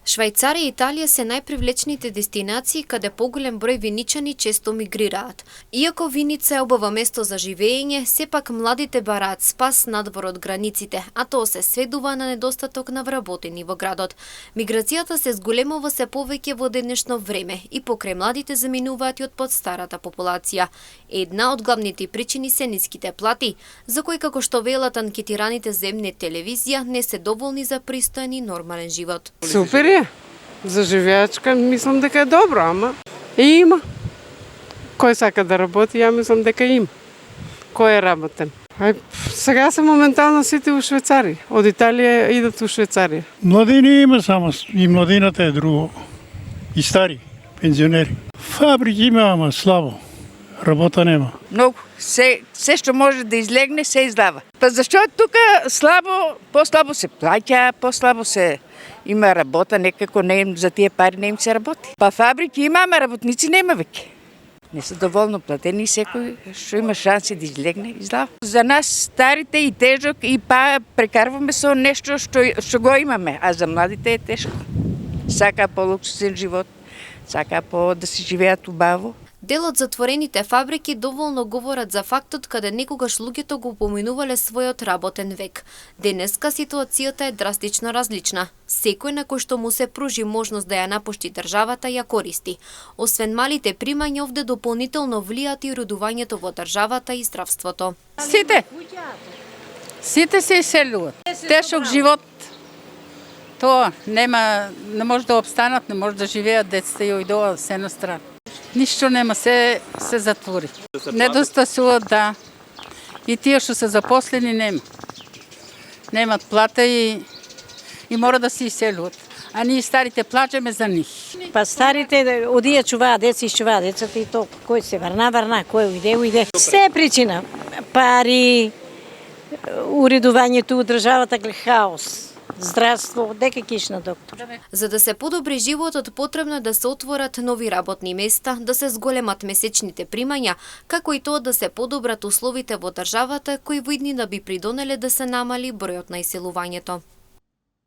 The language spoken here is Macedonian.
Швајцарија и Италија се најпривлечните дестинации каде поголем број виничани често мигрираат. Иако Виница е убаво место за живење, сепак младите бараат спас надвор од границите, а тоа се сведува на недостаток на вработени во градот. Миграцијата се зголемува се повеќе во денешно време и покрај младите заминуваат и од подстарата популација. Една од главните причини се ниските плати, за кои како што велат анкетираните земне телевизија не се доволни за пристоен и нормален живот. Супер е. За живеачка мислам дека е добро, ама има. Кој сака да работи, ја мислам дека има. Кој е работен? Сега се моментално сите у Швајцарија. Од Италија идат у Швајцарија. Младини има само, и младината е друго. И стари, пензионери. Фабрики има, ама слабо. Работа нема. Многу. Се што може да излегне, се издава. Па зашто тука слабо, послабо се плаќа, послабо се има работа, некако не им, за тие пари не им се работи. Па фабрики има, ама работници нема веќе. Не се доволно платени и секој што има шанси да излегне, издава. За нас старите и тежок и па прекарваме со нешто што го имаме, а за младите е тешко. Сака полуксусен живот, сака да се живеат убаво. Дел од затворените фабрики доволно говорат за фактот каде некогаш луѓето го поминувале својот работен век. Денеска ситуацијата е драстично различна. Секој на кој што му се пружи можност да ја напушти државата ја користи. Освен малите примања, овде дополнително влијат и родувањето во државата и здравството. Сите се иселуват. Тешок живот. Тоа не може да обстанат, не може да живеат децата и ојдоа се на страна. Ништо нема, се затвори. Недостасуваат, да. И тие што се запослени нема. Немат плата и мора да се иселуват. А ние старите плачеме за нив. Па старите одија чуваат деца, изчуваат децата и то кој се врна, кој ујде. Се е причина. Пари, уредувањето у државата, хаос. Здравство, дека киш на доктор. За да се подобри животот, потребно е да се отворат нови работни места, да се зголемат месечните примања, како и тоа да се подобрат условите во државата, кои во иднина би придонеле да се намали бројот на иселувањето.